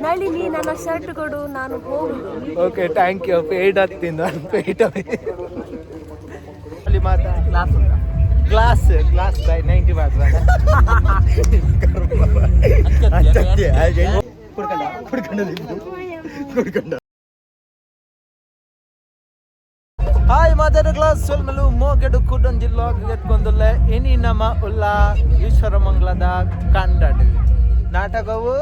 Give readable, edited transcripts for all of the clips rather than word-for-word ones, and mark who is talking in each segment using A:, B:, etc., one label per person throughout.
A: ನಳಿನಿ ನನ್ನ ಶರ್ಟ್ ಕೊಡು ನಾನು ಹೋಗುದು.
B: Okay thank you. ಪೇಯ್ಡ್ ಹತ್ತಿಂದ ಪೇಯ್ಡ್ ಅಲ್ಲಿ ಮಾತಾ ಗ್ಲಾಸ್ ಗ್ಲಾಸ್ ಬೈ 90 ಮಾತ್ರ ಹಾಯ್ ಮಾತಾಡ ಕ್ಲಾಸ್ ಸೊಲ್ಮಲು ಮೋಗೆಡು ಕುಡನ್ ಜಿಲ್ಲಾ ಎತ್ಕೊಂಡುಲ್ಲ ಇನಿ ನಮ್ಮ ಉಲ್ಲ ಈಶ್ವರಮಂಗಲದ ಕಂಡಡ್ ನಾಟಕವು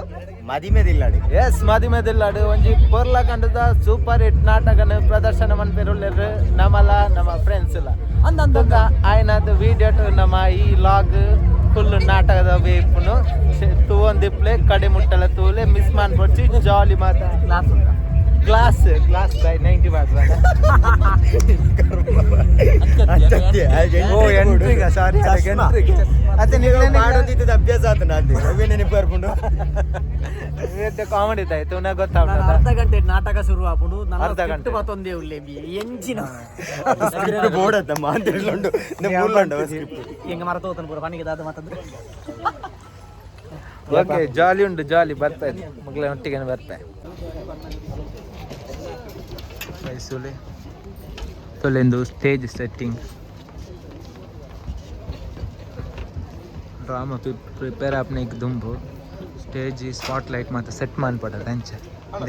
C: ಮದಿಮೆದಿಲ್ಲಾಡಿ.
B: ಎಸ್ ಮದಿಮೆದಿಲ್ಲಾಡು ಒಂಜಿ ಪೊರ್ಲ ಕಂಡದ ಸೂಪರ್ ಹಿಟ್ ನಾಟಕನ ಪ್ರದರ್ಶನ ಮನ್ಪೆರುಲ್ಲೆರು ನಮ್ಮಲ ನಮ್ಮ ಫ್ರೆಂಡ್ಸ್ ಇಲ್ಲ ಅಂದಂತ ಆಯ್ನದ ವಿಡಿಯೋ ನಮ್ಮ ಈ ಲಾಗ್ ಫುಲ್ ನಾಟಕದ ವೇಪುನು ತೂವೊಂದಿಪ್ಲೆ ಕಡೆ ಮುಟ್ಟಲ ತೂಲೆ ಮಿಸ್ ಮಾಡ್ಬಿಡ್ಸಿ ಜಾಲಿ ಮಾತಾ ಗ್ಲಾಸ್ ಗ್ಲಾಸ್ ಬೈ 90 ಮಾತ್ರ ಓ ಎಂಟ್ರಿಗ ಸಾರಿ ಎಂಟ್ರಿಗೆ ಅತ್ತೆ ನೀವು
C: ಮಾಡೋದಿದ್ದ ಅಭ್ಯಾಸ ಆತ ನಾನು ಅವೇ ನೆನಪು ಬರ್ಕೊಂಡು
B: ಕಾಮಿಡಿ ಆಯ್ತು ನಾ ಗೊತ್ತಾಗ್ತದ.
D: ಅರ್ಧ ಗಂಟೆ ನಾಟಕ ಶುರು ಆಪುಂಡು
B: ಅರ್ಧ ಗಂಟೆ
D: ಮತ್ತೊಂದೇ ಉಲ್ಲೆ ಎಂಚಿನ
C: ಬೋಡತ್ತ ಮಾತಾಡ್ಕೊಂಡು
D: ಹೆಂಗ ಮರತ ಹೋಗ್ತಾನೆ ಪೂರ ಪಣಿಗೆ ದಾದ ಮಾತಂದ್ರೆ
B: ಓಕೆ ಜಾಲಿ ಉಂಟು ಜಾಲಿ ಬರ್ತಾ ಇದೆ ಮಗಳ ಒಟ್ಟಿಗೆ ಬರ್ತಾ ಮೈಸೂರು ತೊಲೆಂದು ಸ್ಟೇಜ್ ಸೆಟ್ಟಿಂಗ್ ಡ್ರಾಮಾ ಪ್ರಿಪೇರ್ ಆಪ್ನಿಗೆ ದುಂಬು ಸ್ಟೇಜ್ ಸ್ಪಾಟ್ ಲೈಟ್ ಮತ್ತು ಸೆಟ್ ಮಾಡ್ಪಡೋದು ಅಂಚೆ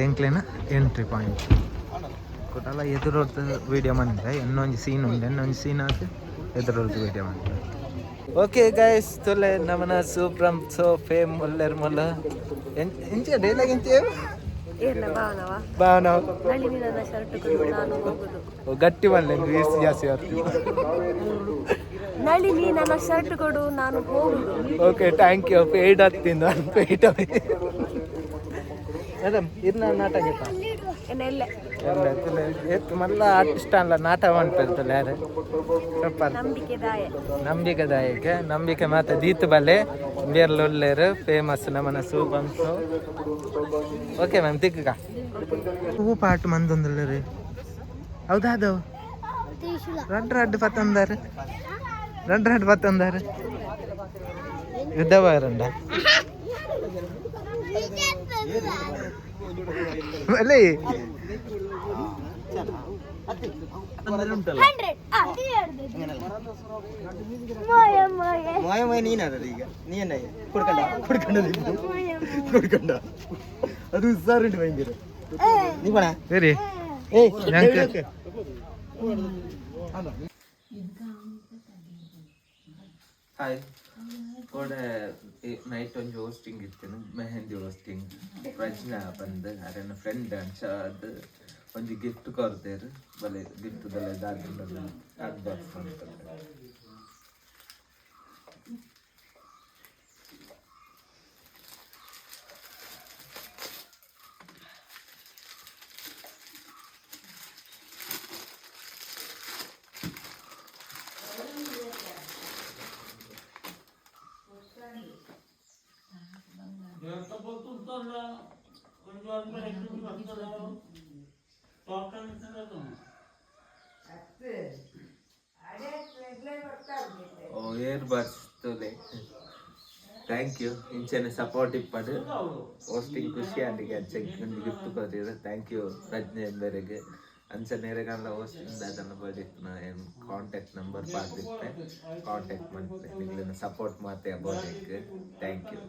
B: ದೆಂಕ್ಲೇನ ಎಂಟ್ರಿ ಪಾಯಿಂಟ್ ಕೊಟ್ಟಲ್ಲ ಎದುರೊಡ್ದು ವೀಡಿಯೋ ಮಾಡಿದ್ರೆ ಇನ್ನೊಂದು ಸೀನ್ ಉಂಟು ಇನ್ನೊಂದು ಸೀನ್ ಹಾಕಿ ಎದುರೊಡ್ದು ವೀಡಿಯೋ ಮಾಡಿದ್ರೆ ಓಕೆ ಗೈಸ್ ತೊಲೆ ನಮ್ಮನ ಸೂಪ್ರಮ್ ಸೋ ಫೇಮ್ ಮುಲ್ಲೆರ್ ಮುಲ್ಲ ಎಂಚೆ ಡೈಲಾಗ್ ಎಂಚೇವು
A: ಏನ ಭಾವನವ
B: ಭಾವನ
A: ನಳಿನಿ ನನ್ನ ಶರ್ಟ್ ಕೊಡು ನಾನು ಹೋಗುದು.
B: ಗಟ್ಟಿ ಮಾಡಲಿ ವೀರ್ಸಿ ಜಾಸ್ತಿ ಆಗ್ತದೆ.
A: ನಳಿನಿ ನನ್ನ ಶರ್ಟ್ ಕೊಡು ನಾನು ಹೋಗುದು.
B: Okay thank you. ಪೇಯ್ಡ್ ಹತ್ತಿಂದ ಪೇಯ್ಡ್ ಮೇಡಮ್ ಇರ್ನ ನಾಟಕ
A: ಏನೆಲ್ಲ
B: ಎತ್ತು ಮಲ್ಲ ಆರ್ಟಿಸ್ಟ್ ಅಲ್ಲ ನಾಟಕ ಮಾಡ್ತಿರ್ತಲ್ಲ ಯಾರು ಸ್ವಲ್ಪ ನಂಬಿಕೆದಾಯಕ ನಂಬಿಕೆ ಮಾತ್ರ ದೀತು ಬಲ್ಲೆ ಬೇರ್ಲೊಲ್ಲೇರು ಫೇಮಸ್ ನಮ್ಮನ ಸೂಪನ್ಸು. ಓಕೆ ಮ್ಯಾಮ್ ತಿಕ್ಕ ಹೂ ಪಾಟ್ ಮಂದೊಂದಲ್ಲ ರೀ ಹೌದಾದವು ರಂಡ್ರಡ್ಡು ಪತ್ತೊಂದಾರು ರಂಡ್ರಡ್ಡು ಪತ್ತೊಂದಾರು ಯುದ್ಧವ ರಂಡ ಅಲ್ಲೇ
C: ನೀನದ ಈಗ ನೀನ ಕುಡ್ಕೊಂಡ ಅದು ಉಸಾರುಂಟು ಭಯಂಕರ ನೀ ಬಣ
B: ಸರಿ ಹಾಯ್ ಕೂಡ ನೈಟ್ ಒಂದು ಹೋಸ್ಟಿಂಗ್ ಇತ್ತೇನು ಮೆಹಂದಿ ಹೋಸ್ಟಿಂಗ್ ಪ್ರಜ್ಞಾ ಬಂದು ಅರೆನ ಫ್ರೆಂಡ್ ಅದು ಒಂದು ಗಿಫ್ಟ್ ಕೊಡ್ತೇರು ಬಲೆ ಗಿಫ್ಟ್ ಬಲೆ ದಾದ್ರಿಂದ ಅದು ಬಾಕ್ಸ್ ಮಾಡ್ತಾರೆ. ಏರ್ ಬಡ್ಸ್ ತೊಲೆ ಥ್ಯಾಂಕ್ ಯು ಇಂಚನೆ ಸಪೋರ್ಟ್ ಇಪ್ಪಡು ಹೋಸ್ಟಿಂಗ್ ಖುಷಿ ಅಂಡಿಗೆ ಅಂಚೆ ಗಿಫ್ಟ್ ಕೊಟ್ಟಿದ್ರು ಥ್ಯಾಂಕ್ ಯು ಪ್ರಜ್ಞೆ ಎಂಬರಿಗೆ ಅಂಚೆ ನೇರಗಲ್ಲ ಹೋಸ್ಟಿಂಗ್ ಅದನ್ನು ಬಡಿತ್ತು ಏನು ಕಾಂಟ್ಯಾಕ್ಟ್ ನಂಬರ್ ಪಾರ್ದಿತ್ತೆ ಕಾಂಟ್ಯಾಕ್ಟ್ ಮಾಡ್ತೆ ನಿಮ್ಗೆ ಸಪೋರ್ಟ್ ಮಾಡ್ತೆ ಅಬೋದಕ್ಕೆ ಥ್ಯಾಂಕ್ ಯು.